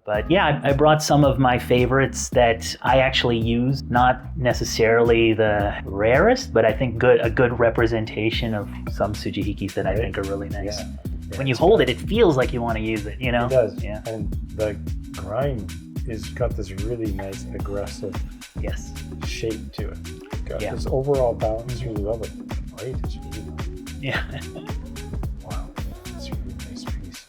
But yeah, I brought some of my favorites that I actually use. Not necessarily the rarest, but I think a good representation of some Sujihikis that I think are really nice. Yeah, when you hold it, it feels like you want to use it, you know? It does. Yeah. And the grime is got this really nice, aggressive shape to it. Got this overall balance, really love it. Right? It's really nice. Yeah. Wow, it's a really nice piece.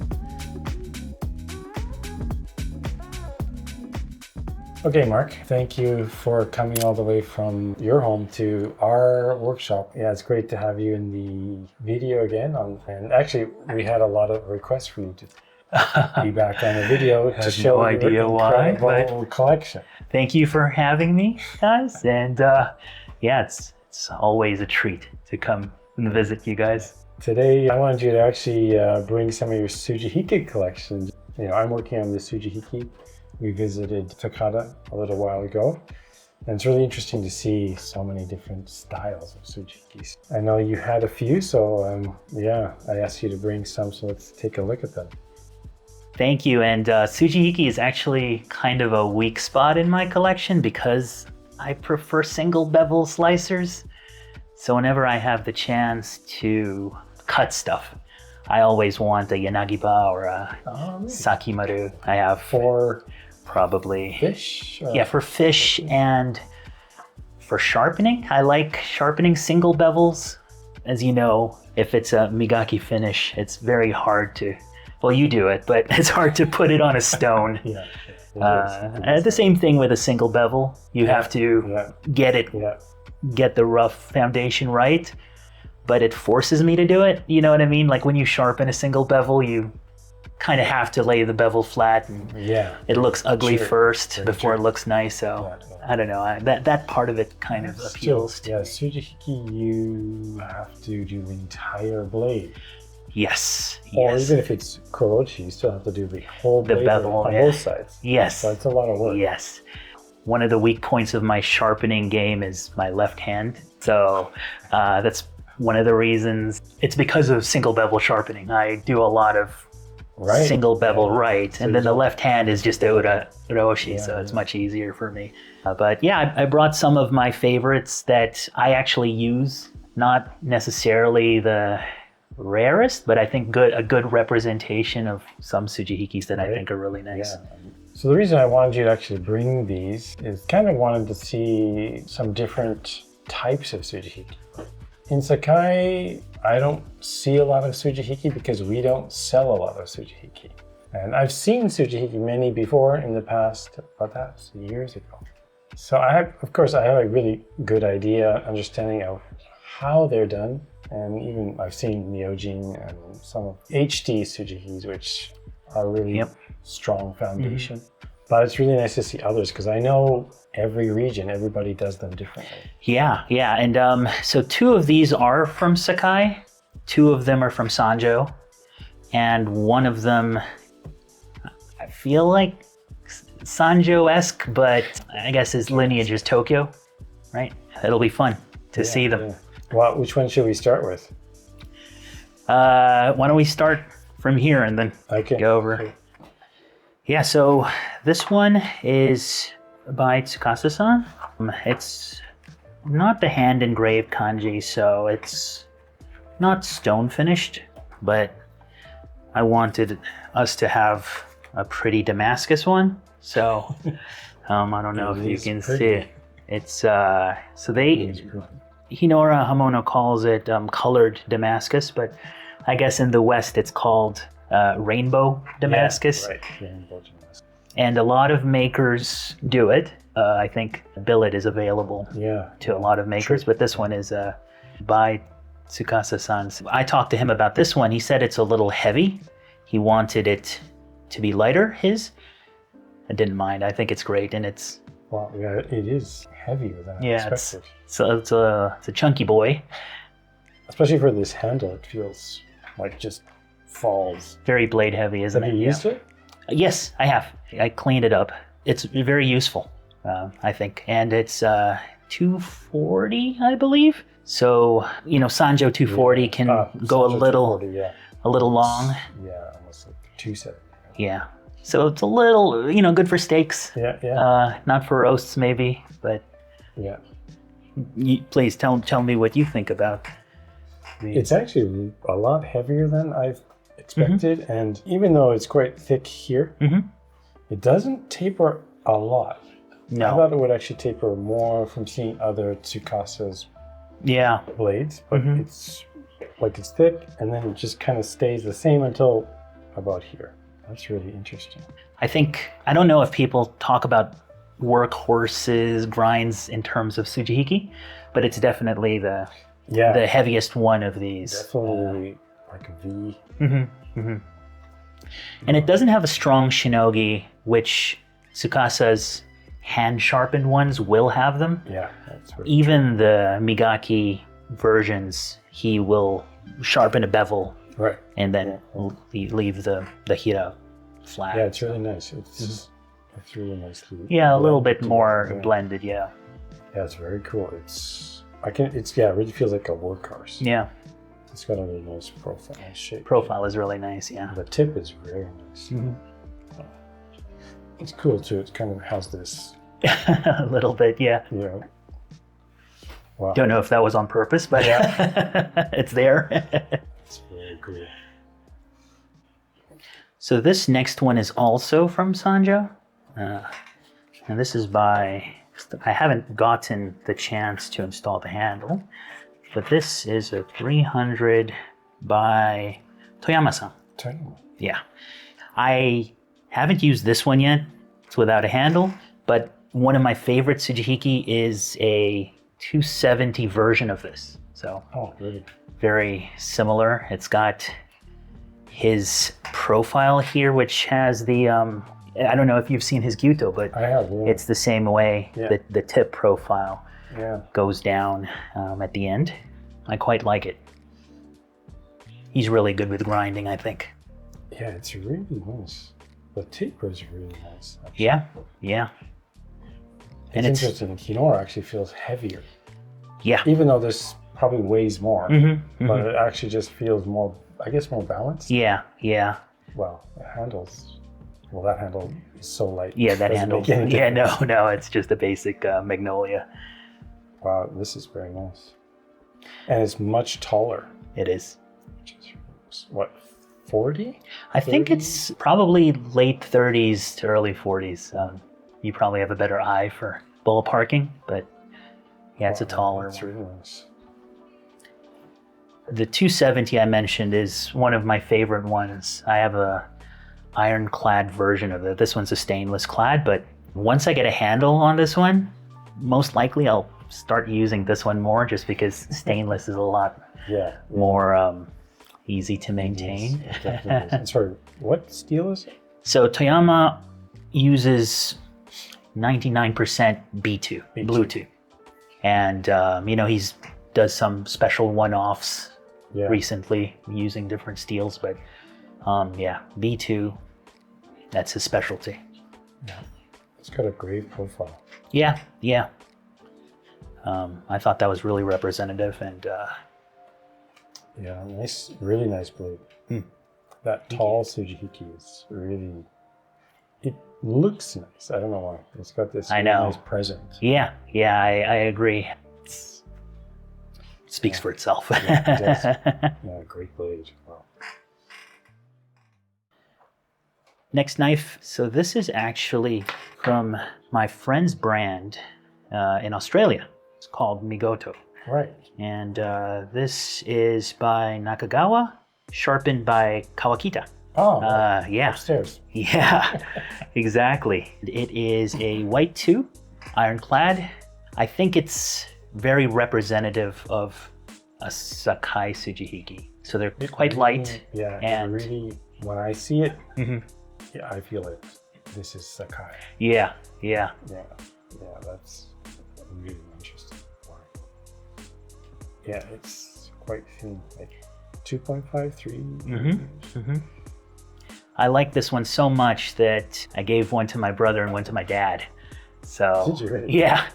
Okay, Mark, thank you for coming all the way from your home to our workshop. Yeah, it's great to have you in the video again. And actually, we had a lot of requests for you to be back on the video to show your incredible collection. Thank you for having me, guys. And it's always a treat to come and visit you guys. Today, I wanted you to actually bring some of your Sujihiki collections. You know, I'm working on the Sujihiki. We visited Takata a little while ago, and it's really interesting to see so many different styles of Sujihikis. I know you had a few, so I asked you to bring some, so let's take a look at them. Thank you, and Sujihiki is actually kind of a weak spot in my collection because I prefer single bevel slicers. So whenever I have the chance to cut stuff, I always want a Yanagiba or a Sakimaru. I have for probably fish. For fish and for sharpening. I like sharpening single bevels. As you know, if it's a migaki finish, it's very hard to. Well, you do it, but it's hard to put it on a stone. The same thing with a single bevel. You have to get the rough foundation right. But it forces me to do it. You know what I mean? Like when you sharpen a single bevel, you kind of have to lay the bevel flat, and it looks ugly first before it looks nice. So I don't know. That part of it kind of appeals to me. Sujihiki, you have to do the entire blade. Yes. Or even if it's Kurouchi, you still have to do the whole blade bevel on both sides. Yes. So it's a lot of work. Yes. One of the weak points of my sharpening game is my left hand. So that's one of the reasons. It's because of single bevel sharpening. I do a lot of single bevel and then the left hand is just Uroshi, so it's much easier for me. But I brought some of my favorites that I actually use. Not necessarily the rarest, but I think a good representation of some Sujihikis that I think are really nice. So the reason I wanted you to actually bring these is kind of wanted to see some different types of Sujihiki. In Sakai, I don't see a lot of Sujihiki because we don't sell a lot of Sujihiki. And I've seen Sujihiki many before in the past, but that's years ago. So I have a really good understanding of how they're done. And even I've seen Myojin and some of HD Sujihikis, which are really strong foundation. But it's really nice to see others because I know every region, everybody does them differently. And so two of these are from Sakai, two of them are from Sanjo, and one of them I feel like Sanjo-esque, but I guess his lineage is Tokyo, right? It'll be fun to see them. Well, which one should we start with? Why don't we start from here and then go over. Okay. Yeah, so this one is by Tsukasa-san. It's not the hand engraved kanji, so it's not stone finished, but I wanted us to have a pretty Damascus one. So I don't know if you can see it. It's so Hinoura Hamono calls it colored Damascus, but I guess in the West it's called rainbow Damascus. Rainbow Damascus. And a lot of makers do it. I think billet is available to a lot of makers, but this one is by Tsukasa-san. I talked to him about this one. He said it's a little heavy. He wanted it to be lighter, his. I didn't mind. I think it's great, and it's... Well, yeah, it is heavier than I expected. It's a chunky boy. Especially for this handle, it feels like just falls. Very blade heavy, isn't it? Have you used it? Yes, I have. I cleaned it up. It's very useful, I think. And it's 240, I believe. So, Sanjo 240 can go a little long. Yeah, almost like 270. Yeah. So it's a little, good for steaks. Yeah. Not for roasts maybe, but Yeah. Please tell me what you think about these. It's actually a lot heavier than I've expected, and even though it's quite thick here, it doesn't taper a lot. No. I thought it would actually taper more from seeing other Tsukasa's blades, but it's thick, and then it just kind of stays the same until about here. That's really interesting. I don't know if people talk about workhorses, grinds in terms of Sujihiki, but it's definitely the heaviest one of these. Definitely like a V. And it doesn't have a strong shinogi, which Tsukasa's hand-sharpened ones will have them. Yeah, that's right. Even the Migaki versions, he will sharpen a bevel, right, and then leave the hira flat. Yeah, it's really nice. It's really nicely. Yeah, a little bit more blended. Yeah. Yeah, it's very cool. It really feels like a workhorse. Yeah. It's got a really nice profile shape. Profile is really nice. Yeah. The tip is very nice. It's cool too. It kind of has this. A little bit, yeah. Yeah. Wow. Don't know if that was on purpose, but it's there. It's very cool. So this next one is also from Sanjo. And this is I haven't gotten the chance to install the handle, but this is a 300 by Toyama-san. Toyama. Yeah. I haven't used this one yet. It's without a handle, but one of my favorite Sujihiki is a 270 version of this. So really? Very similar. It's got his profile here, which has the I don't know if you've seen his Gyuto, but I have, yeah. It's the same way. Yeah. The tip profile goes down at the end. I quite like it. He's really good with grinding, I think. Yeah, it's really nice. The taper is really nice. Actually. Yeah. And it's interesting. Hinoura actually feels heavier. Yeah. Even though this probably weighs more, but it actually just feels more, I guess, more balanced. Yeah. Well, the handles. Well, that handle is so light. Yeah, that handle. Yeah, no, it's just a basic Magnolia. Wow, this is very nice. And it's much taller. It is. What, 40? I think it's probably late 30s to early 40s. You probably have a better eye for ballparking, but yeah, it's a taller one. Really nice. The 270 I mentioned is one of my favorite ones. I have a ironclad version of it. This one's a stainless clad, but once I get a handle on this one, most likely I'll start using this one more just because stainless is a lot more easy to maintain. Yes, definitely. And sorry, what steel is it? So Toyama uses 99% B2, Bluetooth. And, he's does some special one-offs recently using different steels, but B2, that's his specialty. Yeah. It's got a great profile. Yeah. I thought that was really representative and nice, really nice blade. That tall Sujihiki is really, it looks nice. I don't know why. It's got this nice presence. Yeah, I agree. It speaks for itself. Yeah, it does. Yeah, great blade. Wow. Next knife. So this is actually from my friend's brand in Australia. It's called Migoto. Right. And this is by Nakagawa, sharpened by Kawakita. Oh, yeah. Upstairs. Yeah, exactly. It is a white 2, ironclad. I think it's very representative of a Sakai Sujihiki. So they're quite light. Yeah, and really, when I see it, I feel it. This is Sakai. Yeah, that's really interesting. Wow. Yeah, it's quite thin, like 2.5, 3. I like this one so much that I gave one to my brother and one to my dad. So did you really? Yeah.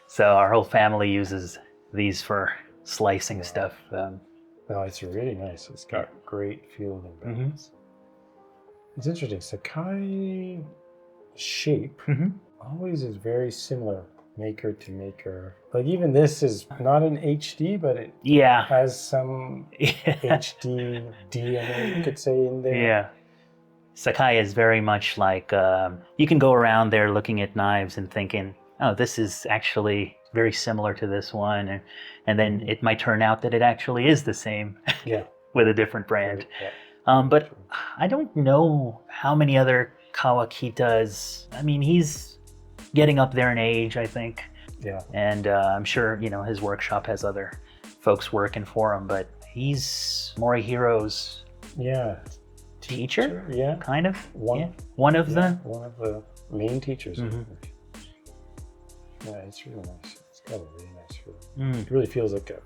So our whole family uses these for slicing stuff. No, it's really nice. It's got great feel and balance. It's interesting. Sakai shape always is very similar, maker to maker. Like even this is not an HD, but it has some HD DNA, you could say, in there. Yeah. Sakai is very much like, you can go around there looking at knives and thinking, oh, this is actually very similar to this one. And then it might turn out that it actually is the same with a different brand. But I don't know how many other Kawakitas. I mean, he's getting up there in age, I think. Yeah. And I'm sure, his workshop has other folks working for him, but he's Morihiro's teacher? Yeah. Kind of? One of the main teachers. Yeah, it's really nice. It's got a really nice feel. It really feels like a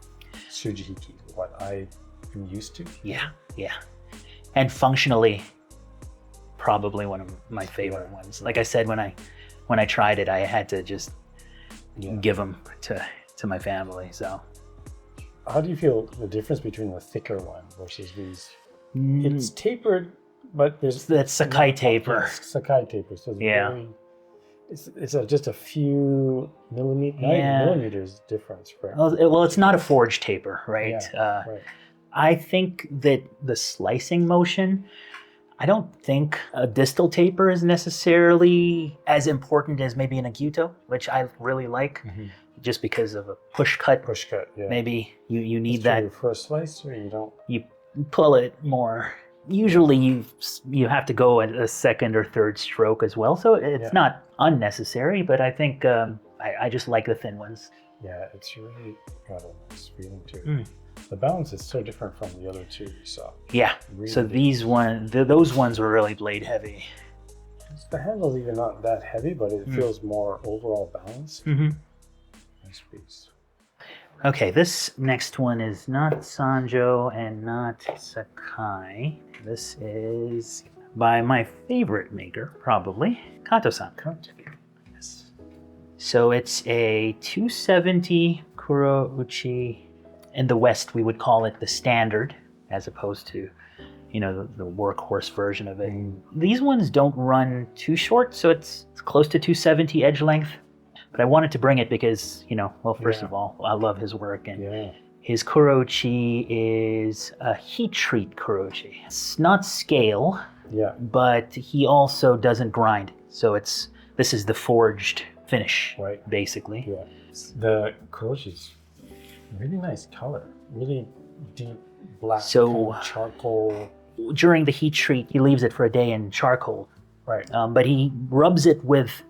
Sujihiki, what I am used to. Yeah. And functionally, probably one of my favorite ones. Like I said, when I tried it, I had to just give them to my family. So, how do you feel the difference between the thicker one versus these? It's tapered, but there's that Sakai taper. Sakai taper. So it's just a few millimeters difference. Right? Well, it's not a forged taper, right? Yeah, right. I think that the slicing motion, I don't think a distal taper is necessarily as important as maybe in a Gyuto, which I really like, just because of a push cut. Yeah. Maybe you need that. For a slice, or you don't? You pull it more. Usually you have to go at a second or third stroke as well, so it's not unnecessary, but I think I just like the thin ones. Yeah, it's really got a nice feeling to it. The balance is so different from the other two we saw. Yeah. Really so those ones were really blade heavy. The handle's even not that heavy, but it feels more overall balanced. Nice piece. Okay, this next one is not Sanjo and not Sakai. This is by my favorite maker, probably, Kato-san. Yes. So it's a 270 Kurouchi. In the West, we would call it the standard, as opposed to, the workhorse version of it. These ones don't run too short, so it's close to 270 edge length. But I wanted to bring it because, first of all, I love his work, and his Kurouchi is a heat treat Kurouchi. It's not scale, but he also doesn't grind. So this is the forged finish, basically. Yeah. The Kurouchi's really nice color, really deep black, charcoal. During the heat treat, he leaves it for a day in charcoal. Right. But he rubs it with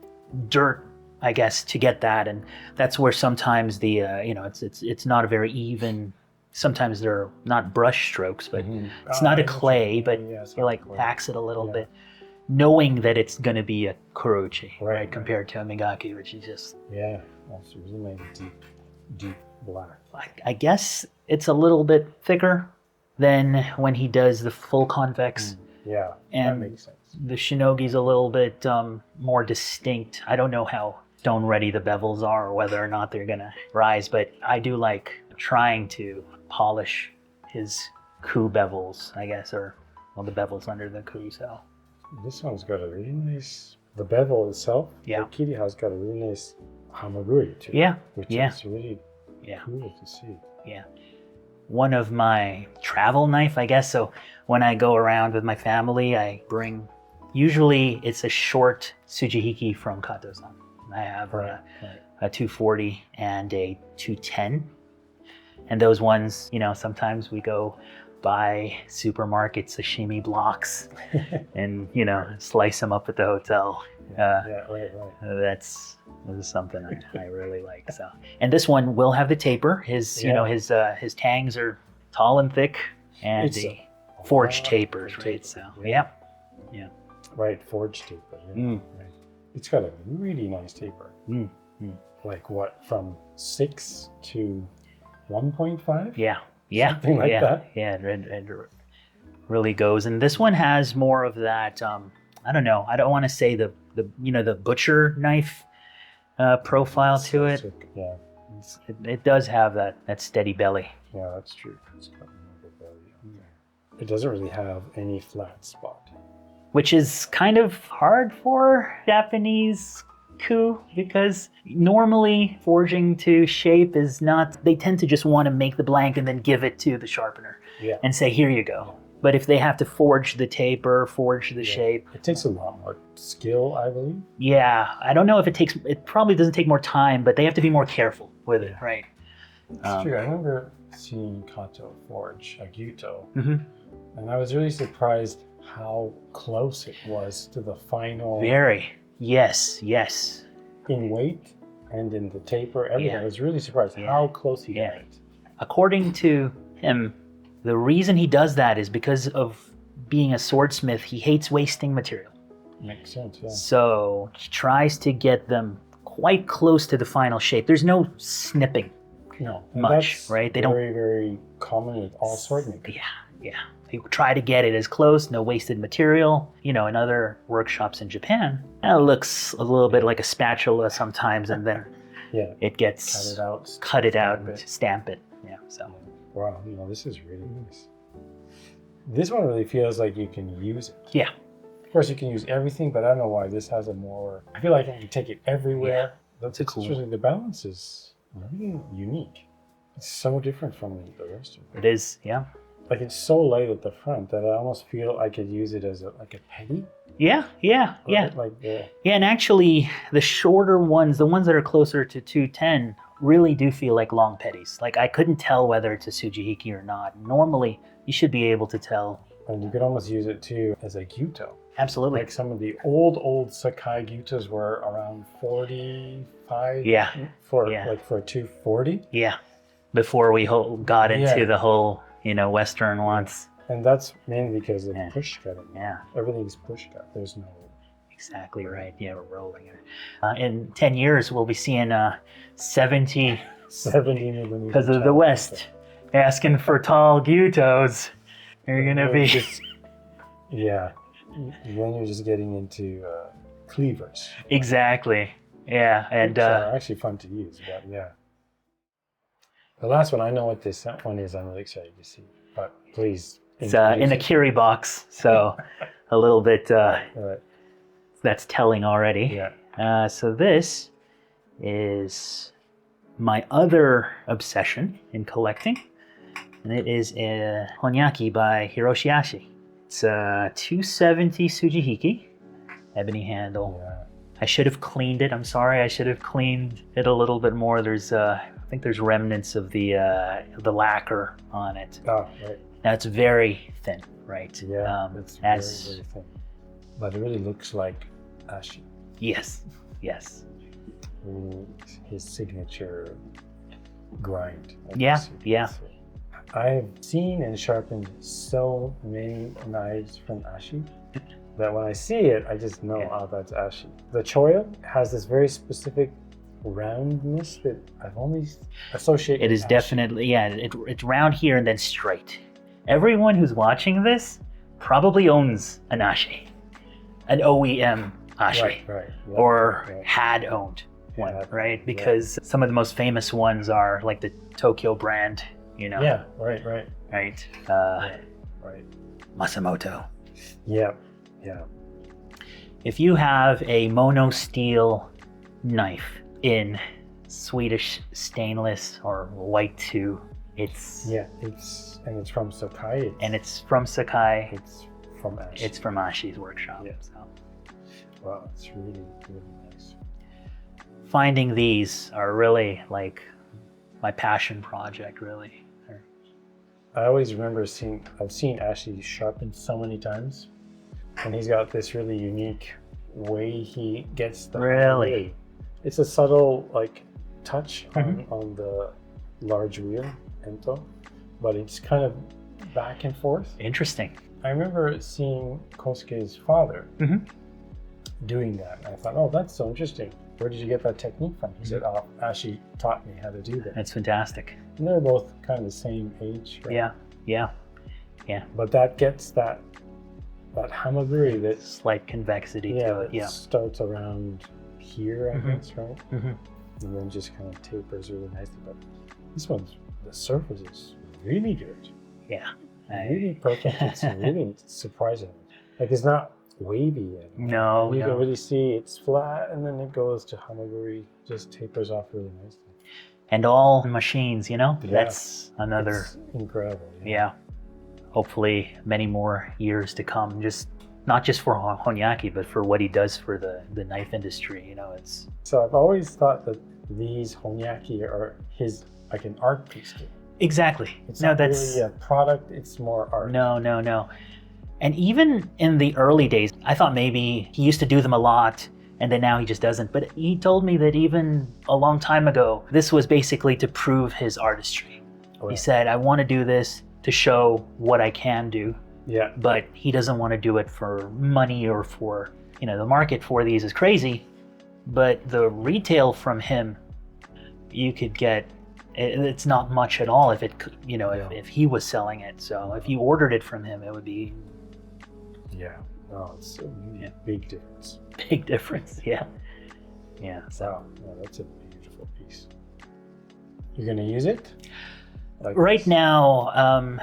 dirt, I guess, to get that, and that's where sometimes the it's not a very even. Sometimes they're not brush strokes, but it's not a clay, but he packs it a little bit, knowing that it's going to be a Kurouchi, right? Compared to a Migaki, which is just also really nice deep black. I guess it's a little bit thicker than when he does the full convex. That makes sense. The Shinogi's a little bit more distinct. I don't know how stone ready the bevels are, or whether or not they're gonna rise, but I do like trying to polish his coup bevels, I guess, or the bevels under the coup. So this one's got a really nice. The bevel itself, the Kiriha's got a really nice hamaguri too. Which is really cool to see. One of my travel knife, I guess. So when I go around with my family, I bring. Usually, it's a short Sujihiki from Kato-san. I have a 240 and a 210, and those ones, sometimes we go buy supermarket sashimi blocks and slice them up at the hotel. This is something I really like. So, and this one will have the taper. His his tangs are tall and thick, and the forged tapers, right? So right, forged taper. Right. It's got a really nice taper. Like what, from 6 to 1.5? Something like that. It really goes. And this one has more of that. I don't know. I don't want to say the butcher knife profile to it. It does have that steady belly. Yeah, that's true. It's got more of a belly. It doesn't really have any flat spot. which is kind of hard for Japanese ku, because normally forging to shape is not, they tend to just want to make the blank and then give it to the sharpener and say, here you go. But if they have to forge the taper, forge the shape. It takes a lot more skill, I believe. Yeah, I don't know if it probably doesn't take more time, but they have to be more careful with it, right? It's true. I remember seeing Kato forge a Gyuto, and I was really surprised how close it was to the final. Very. Yes. In weight and in the taper, everything. I was really surprised how close he got it. According to him, the reason he does that is because of being a swordsmith. He hates wasting material. Makes sense, yeah. So he tries to get them quite close to the final shape. There's no snipping much, that's right? They very, very common with all sword makers. Yeah. They try to get it as close, no wasted material. You know, in other workshops in Japan, it looks a little bit like a spatula sometimes, and then it gets cut it out, and stamp it. Yeah, so. Wow, this is really nice. This one really feels like you can use it. Yeah. Of course, you can use everything, but I don't know why this has a more. I feel like I can take it everywhere. That's cool. The balance is really unique. It's so different from the rest of it. It is, yeah. Like it's so light at the front that I almost feel I could use it as a petty. Yeah. Like and actually, the shorter ones, the ones that are closer to 210, really do feel like long petties. Like I couldn't tell whether it's a Sujihiki or not. Normally, you should be able to tell. And you could almost use it too as a Gyuto. Absolutely. Like some of the old Sakai Gyutos were around 45. For 240. Yeah. Before we got into the whole, Western ones. And that's mainly because of push cutting. Yeah. Everything's push cut. There's no. Exactly right. Yeah, we're rolling it. In 10 years, we'll be seeing 70 millimeter. Because of the West asking for tall Gyutos. They're going to be. Then you're just getting into cleavers. Exactly. Yeah. And are actually fun to use. But yeah. The last one, I know what this one is. I'm really excited to see. But please. It's in a Kiri box. So a little bit. That's telling already. Yeah. So this is my other obsession in collecting, and it is a Honyaki by Hiroshi Ashi. It's a 270 Sujihiki, ebony handle. Yeah. I should have cleaned it. I'm sorry. I should have cleaned it a little bit more. There's, I think there's remnants of the lacquer on it. Oh, right. Now it's very thin, right? Yeah, it's very, very thin. But it really looks like Ashi. Yes. His signature grind. Yeah. I've seen and sharpened so many knives from Ashi that when I see it, I just know, that's Ashi. The choil has this very specific roundness that I've only associated with It is Ashi. Definitely, it's round here and then straight. Everyone who's watching this probably owns an Ashi, an OEM Ashi, right. had owned one, right? Because some of the most famous ones are like the Tokyo brand, Yeah, right. Right. Right. Masamoto. Yeah. If you have a mono steel knife in Swedish stainless or white too, it's from Sakai. It's from Sakai. It's from Ashi. It's from Ashi's workshop. Yeah. So. Wow, it's really, really nice. Finding these are really like my passion project, really. I always remember I've seen Ashi sharpened so many times, and he's got this really unique way he gets the Really? It's a subtle touch on the large wheel, ento, but it's kind of back and forth. Interesting. I remember seeing Kosuke's father doing that. And I thought, oh, that's so interesting. Where did you get that technique from? He said, oh, Ashi taught me how to do that. That's fantastic. And they're both kind of the same age, right? Yeah. But that gets that hamaguri, that slight convexity to it. Yeah. Starts around here, I guess, right? And then just kind of tapers really nicely. But this one's, the surface is really good. Yeah. Really perfect. It's really surprising. It's not wavy. No, You can no. really see it's flat, and then it goes to hamaguri, just tapers off really nicely. And all machines, Yeah. that's another, It's incredible. yeah. Hopefully many more years to come, just not just for Honyaki, but for what he does for the knife industry, it's... So I've always thought that these Honyaki are his, like an art piece. Exactly. It's not really a product, it's more art. No. And even in the early days, I thought maybe he used to do them a lot, and then now he just doesn't. But he told me that even a long time ago, this was basically to prove his artistry. Oh, yeah. He said, I want to do this to show what I can do. Yeah. But he doesn't want to do it for money or for, the market for these is crazy. But the retail from him, you could get, it's not much at all if it, if he was selling it. So if you ordered it from him, it would be... Yeah. No, it's a big difference. Big difference, yeah. So. Wow, that's a beautiful piece. You're gonna use it? Right now,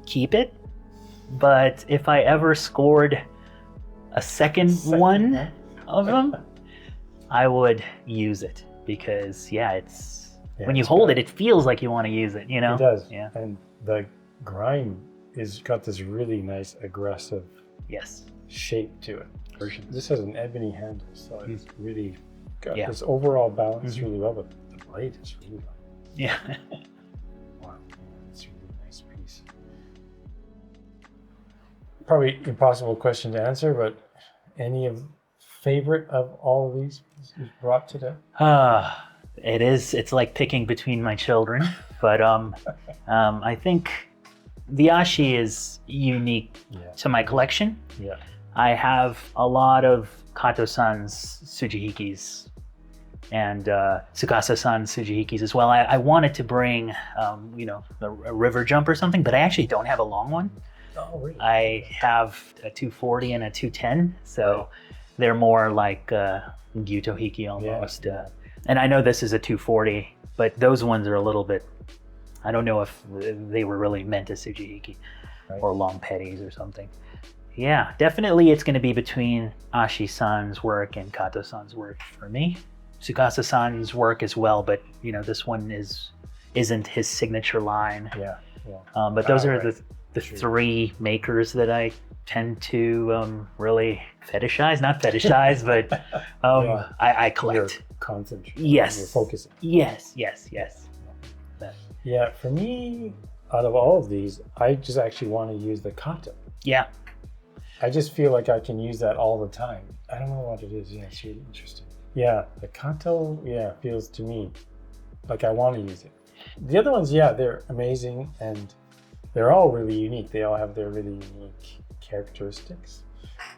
keep it. But if I ever scored a second one of them, I would use it because it's when you hold it, it feels like you want to use it. It does. Yeah. And the grind is got this really nice aggressive shape to it. This has an ebony handle, so it's really got this overall balance really well, but the blade is really well. Yeah. Wow, it's a really nice piece. Probably impossible question to answer, but any of favorite of all of these you've brought today? It is. It's like picking between my children, but I think the Ashi is unique to my collection. Yeah. I have a lot of Kato-san's Sujihikis and Tsukasa-san's Sujihikis as well. I wanted to bring, a river jump or something, but I actually don't have a long one. Oh, really? I have a 240 and a 210, so they're more like Gyuto hiki almost. Yeah. And I know this is a 240, but those ones are a little bit, I don't know if they were really meant as Sujihiki or long petties or something. Yeah, definitely it's going to be between Ashi-san's work and Kato-san's work for me. Tsukasa-san's work as well, but this one isn't his signature line. Yeah. But those are the three makers that I tend to really fetishize, not fetishize, but I collect. You're concentrating. Yes. You're focusing. Yes. Yeah, for me, out of all of these, I just actually want to use the Kato. Yeah. I just feel like I can use that all the time. I don't know what it is. Yeah, it's really interesting. Yeah, the Kato, feels to me like I want to use it. The other ones, they're amazing and they're all really unique. They all have their really unique characteristics.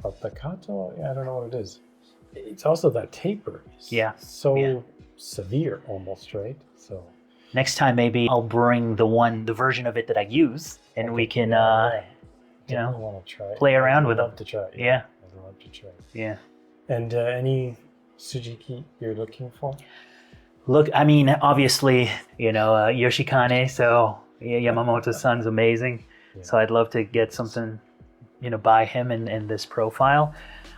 But the Kato, I don't know what it is. It's also that taper. So severe almost, right? So next time maybe I'll bring the version of it that I use and we can want to try it. Play around with them. I'd love to try it. Yeah. I'd love to try it. Yeah. And any Sujihiki you're looking for? Look, I mean, obviously, Yoshikane, so Yamamoto-san's amazing. Yeah. So I'd love to get something, by him in this profile.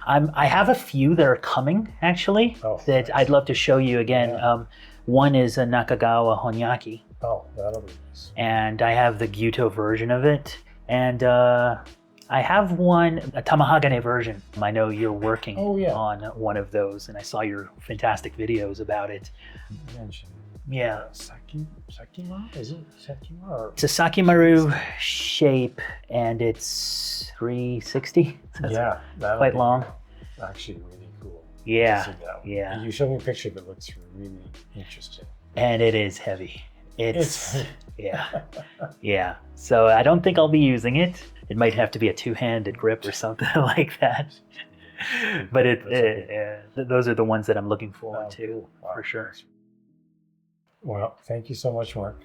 I have a few that are coming, actually, that I'd love to show you again. Yeah. One is a Nakagawa Honyaki. Oh, that'll be nice. And I have the Gyuto version of it. And I have a Tamahagane version. I know you're working on one of those, and I saw your fantastic videos about it. You mentioned Sakima? Is it Sakima? Or... It's a Sakimaru shape, and it's 360. So that's quite long. Actually, really cool. Yeah. You showed me a picture that looks really interesting. And it is heavy. It's yeah. So I don't think I'll be using it. It might have to be a two-handed grip or something like that. But those are the ones that I'm looking forward to, for sure. Well, thank you so much, Mark.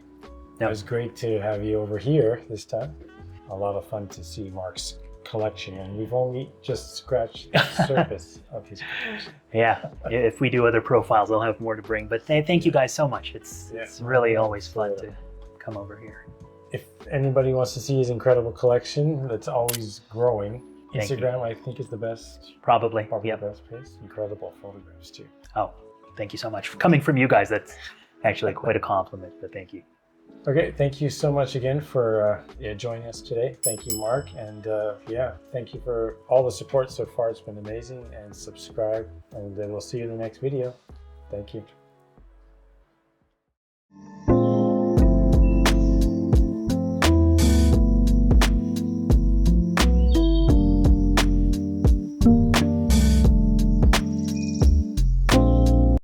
It was great to have you over here this time. A lot of fun to see Mark's collection, and we've only just scratched the surface of his collection. Yeah, if we do other profiles, I'll have more to bring. But thank you guys so much. It's really always fun to come over here. If anybody wants to see his incredible collection that's always growing, Thank you. Instagram, I think, is the best. Probably. Probably Yep. the best place. Incredible photographs too. Oh, thank you so much. Coming from you guys, that's actually quite a compliment, but thank you. Okay, thank you so much again for joining us today. Thank you, Mark, and thank you for all the support so far. It's been amazing. And subscribe, and we'll see you in the next video. Thank you.